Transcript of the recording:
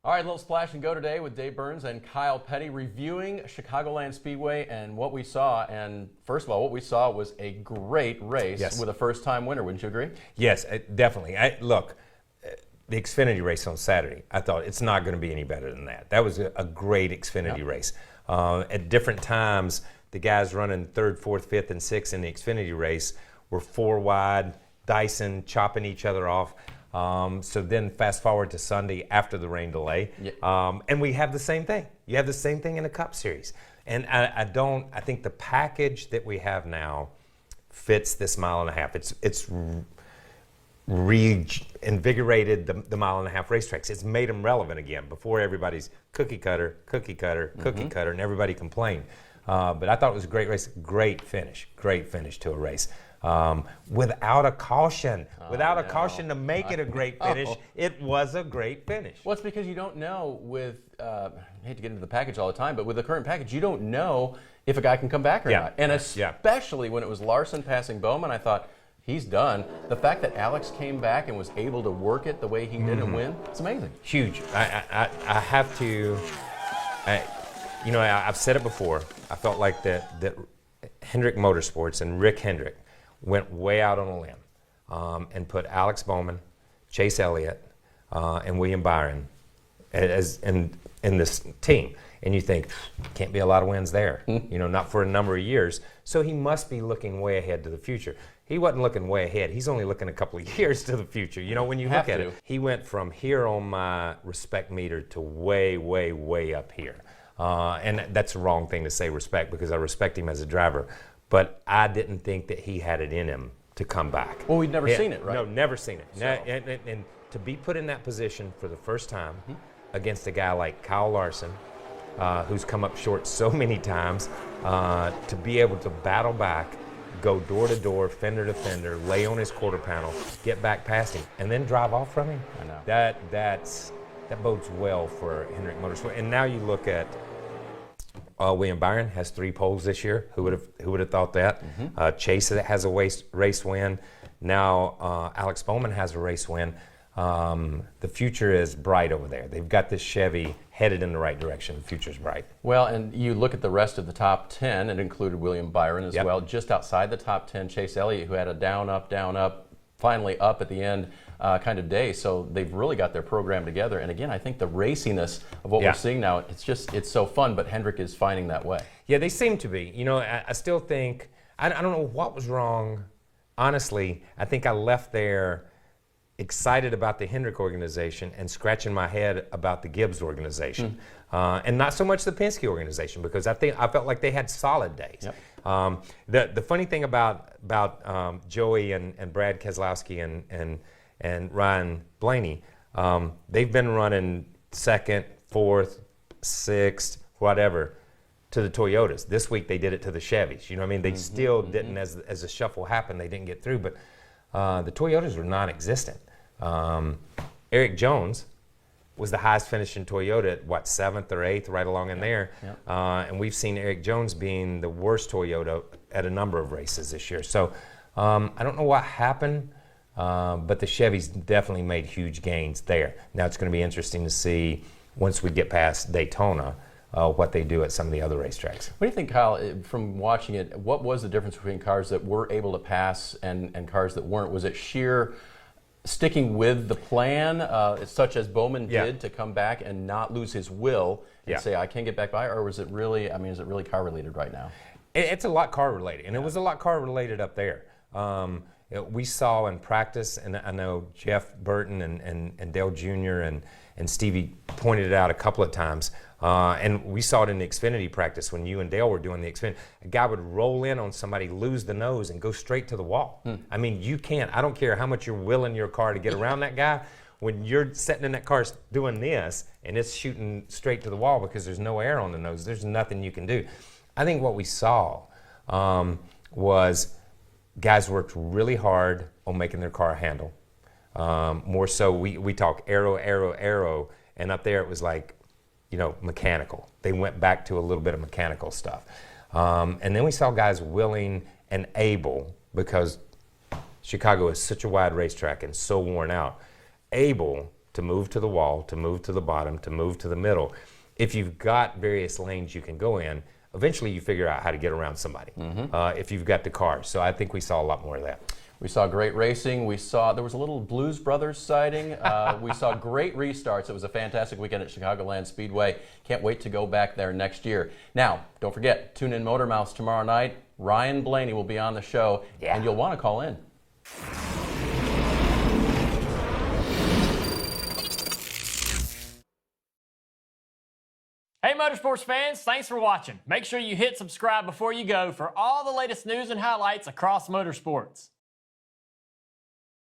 All right, a little splash and go today with Dave Burns and Kyle Petty reviewing Chicagoland Speedway and what we saw. And first of all, what we saw was a great race with a first-time winner. Wouldn't you agree? Yes, definitely. Look, the Xfinity race on Saturday, I thought it's not going to be any better than that. That was a great Xfinity race. At different times, the guys running 3rd, 4th, 5th, and 6th in the Xfinity race were 4 wide, dicing, chopping each other off. So then fast forward to Sunday after the rain delay, and we have the same thing. You have the same thing in the Cup Series. And I think the package that we have now fits this mile and a half. It's reinvigorated the mile and a half racetracks. It's made them relevant again. Before everybody's cookie cutter, and everybody complained. But I thought it was a great race, great finish to a race. Without a caution, to make it a great finish, it was a great finish. Well, it's because you don't know with, I hate to get into the package all the time, but with the current package, you don't know if a guy can come back or not. And especially when it was Larson passing Bowman, I thought, he's done. The fact that Alex came back and was able to work it the way he did and win, it's amazing. Huge. I have to, I've said it before, I felt like that Hendrick Motorsports and Rick Hendrick went way out on a limb and put Alex Bowman, Chase Elliott, and William Byron in this team. And you think, can't be a lot of wins there, not for a number of years. So he must be looking way ahead to the future. He wasn't looking way ahead. He's only looking a couple of years to the future. When you look at it, he went from here on my respect meter to way, way, way up here. And that's the wrong thing to say, respect, because I respect him as a driver. But I didn't think that he had it in him to come back. Well, we'd never seen it, right? No, never seen it. So. And to be put in that position for the first time against a guy like Kyle Larson, who's come up short so many times, to be able to battle back, go door to door, fender to fender, lay on his quarter panel, get back past him, and then drive off from him. I know. That bodes well for Hendrick Motorsports. And now you look at William Byron has 3 poles this year. Who would have thought that? Chase has a race win. Now Alex Bowman has a race win. The future is bright over there. They've got this Chevy headed in the right direction. The future's bright. Well, and you look at the rest of the top 10, it included William Byron as well. Just outside the top 10, Chase Elliott, who had a down, up, finally up at the end kind of day. So they've really got their program together. And again, I think the raciness of what we're seeing now, it's so fun, but Hendrick is finding that way. Yeah, they seem to be. I still think, I don't know what was wrong. Honestly, I think I left there excited about the Hendrick organization and scratching my head about the Gibbs organization. And not so much the Penske organization, because I felt like they had solid days. The funny thing about Joey and Brad Keselowski and Ryan Blaney, they've been running 2nd, 4th, 6th, whatever, to the Toyotas. This week they did it to the Chevys. They still didn't, as the shuffle happened, they didn't get through, but the Toyotas were non-existent. Eric Jones was the highest finishing Toyota at 7th or 8th, right along in there. And we've seen Eric Jones being the worst Toyota at a number of races this year. So I don't know what happened, but the Chevys definitely made huge gains there. Now it's going to be interesting to see, once we get past Daytona, what they do at some of the other racetracks. What do you think, Kyle, from watching it, what was the difference between cars that were able to pass and cars that weren't? Was it sheer sticking with the plan, such as Bowman did, to come back and not lose his will and say, I can't get back by, or was it really, is it really car related right now? It's a lot car related, and it was a lot car related up there. We saw in practice, and I know Jeff Burton and Dale Jr. and Stevie pointed it out a couple of times, and we saw it in the Xfinity practice when you and Dale were doing the Xfinity. A guy would roll in on somebody, lose the nose, and go straight to the wall. You can't, I don't care how much you're willing your car to get around that guy, when you're sitting in that car doing this, and it's shooting straight to the wall because there's no air on the nose, there's nothing you can do. I think what we saw was guys worked really hard on making their car handle. More so, we talk aero, and up there it was like, mechanical. They went back to a little bit of mechanical stuff. And then we saw guys willing and able, because Chicago is such a wide racetrack and so worn out, able to move to the wall, to move to the bottom, to move to the middle. If you've got various lanes you can go in, eventually you figure out how to get around somebody if you've got the cars. So I think we saw a lot more of that. We saw great racing. We saw there was a little Blues Brothers sighting. We saw great restarts. It was a fantastic weekend at Chicagoland Speedway. Can't wait to go back there next year. Now, don't forget, tune in Motor Mouths tomorrow night. Ryan Blaney will be on the show, and you'll want to call in. Hey Motorsports fans, thanks for watching. Make sure you hit subscribe before you go for all the latest news and highlights across motorsports.